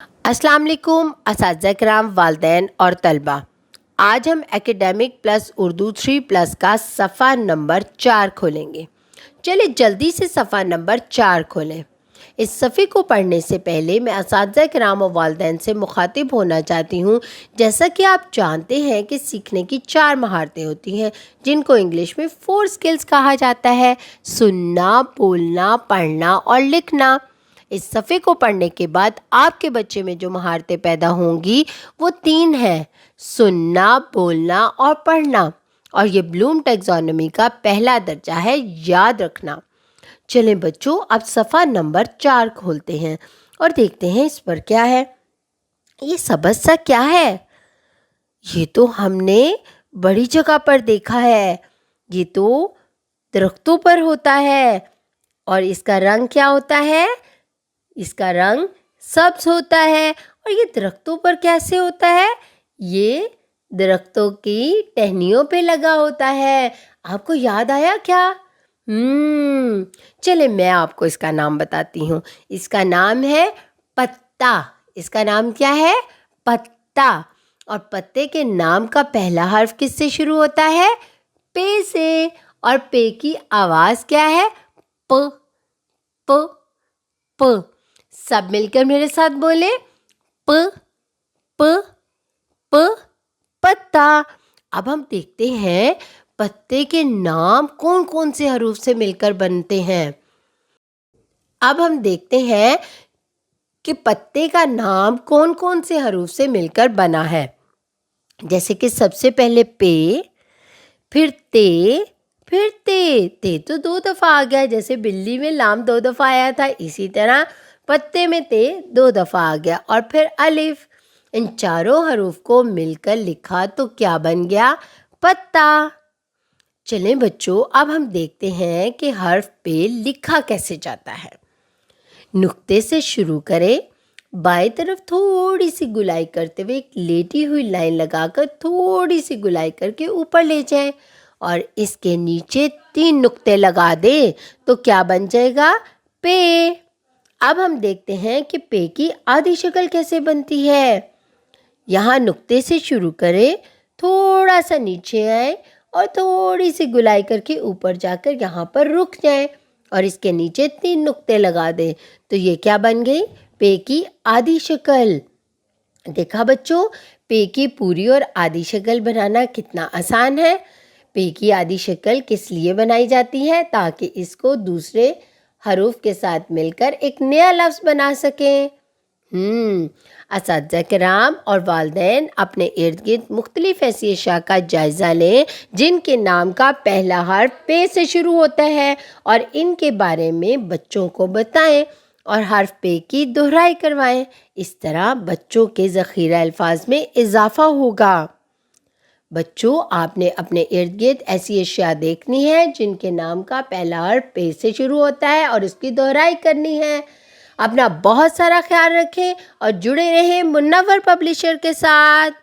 السلام علیکم اساتذہ کرام، والدین اور طلبہ۔ آج ہم ایکیڈیمک پلس اردو 3+ کا صفحہ نمبر 4 کھولیں گے۔ چلے جلدی سے صفحہ نمبر 4 کھولیں۔ اس صفحے کو پڑھنے سے پہلے میں اساتذہ کرام و والدین سے مخاطب ہونا چاہتی ہوں۔ جیسا کہ آپ جانتے ہیں کہ سیکھنے کی 4 مہارتیں ہوتی ہیں جن کو انگلش میں 4 اسکلز کہا جاتا ہے: سننا، بولنا، پڑھنا اور لکھنا۔ اس صفحے کو پڑھنے کے بعد آپ کے بچے میں جو مہارتیں پیدا ہوں گی وہ 3 ہیں: سننا، بولنا اور پڑھنا، اور یہ بلوم ٹیکزانومی کا پہلا درجہ ہے، یاد رکھنا۔ چلیں بچوں، اب صفحہ نمبر 4 کھولتے ہیں اور دیکھتے ہیں اس پر کیا ہے۔ یہ سبز سا کیا ہے؟ یہ تو ہم نے بڑی جگہ پر دیکھا ہے۔ یہ تو درختوں پر ہوتا ہے، اور اس کا رنگ کیا ہوتا ہے؟ اس کا رنگ سبز ہوتا ہے۔ اور یہ درختوں پر کیسے ہوتا ہے؟ یہ درختوں کی ٹہنیوں پہ لگا ہوتا ہے۔ آپ کو یاد آیا کیا؟ چلے میں آپ کو اس کا نام بتاتی ہوں۔ اس کا نام ہے پتا۔ اس کا نام کیا ہے؟ پتا۔ اور پتے کے نام کا پہلا حرف کس سے شروع ہوتا ہے؟ پے سے۔ اور پے کی آواز کیا ہے؟ پ پ پ۔ سب مل کر میرے ساتھ بولیں: پ پ پ پتا۔ اب ہم دیکھتے ہیں پتے کے نام کون کون سے حروف سے مل کر بنتے ہیں۔ اب ہم دیکھتے ہیں کہ پتے کا نام کون کون سے حروف سے مل کر بنا ہے۔ جیسے کہ سب سے پہلے پے، پھر تے، پھر تے۔ تے تو 2 دفعہ آ گیا، جیسے بلی میں لام 2 دفعہ آیا تھا، اسی طرح پتے میں تے 2 دفعہ آ گیا۔ اور پھر الف۔ ان چاروں حروف کو مل کر لکھا تو کیا بن گیا؟ پتا۔ چلیں بچوں، اب ہم دیکھتے ہیں کہ حرف پہ لکھا کیسے جاتا ہے۔ نقطے سے شروع کریں، بائیں طرف تھوڑی سی گلائی کرتے ہوئے ایک لیٹی ہوئی لائن لگا کر تھوڑی سی گلائی کر کے اوپر لے جائیں، اور اس کے نیچے 3 نقطے لگا دیں تو کیا بن جائے گا؟ پے۔ اب ہم دیکھتے ہیں کہ پے کی آدھی شکل کیسے بنتی ہے۔ یہاں نقطے سے شروع کریں، تھوڑا سا نیچے آئیں اور تھوڑی سی گلائی کر کے اوپر جا کر یہاں پر رک جائیں، اور اس کے نیچے 3 نقطے لگا دیں تو یہ کیا بن گئی؟ پے کی آدھی شکل۔ دیکھا بچوں، پے کی پوری اور آدھی شکل بنانا کتنا آسان ہے۔ پے کی آدھی شکل کس لیے بنائی جاتی ہے؟ تاکہ اس کو دوسرے حروف کے ساتھ مل کر ایک نیا لفظ بنا سکیں۔ اساتذہ کرام اور والدین اپنے ارد گرد مختلف ایسی اشیاء کا جائزہ لیں جن کے نام کا پہلا حرف پے سے شروع ہوتا ہے، اور ان کے بارے میں بچوں کو بتائیں اور حرف پے کی دہرائی کروائیں۔ اس طرح بچوں کے ذخیرہ الفاظ میں اضافہ ہوگا۔ بچوں، آپ نے اپنے ارد گرد ایسی اشیاء دیکھنی ہے جن کے نام کا پہلا حرف پے سے شروع ہوتا ہے اور اس کی دہرائی کرنی ہے۔ اپنا بہت سارا خیال رکھیں اور جڑے رہیں منور پبلشر کے ساتھ۔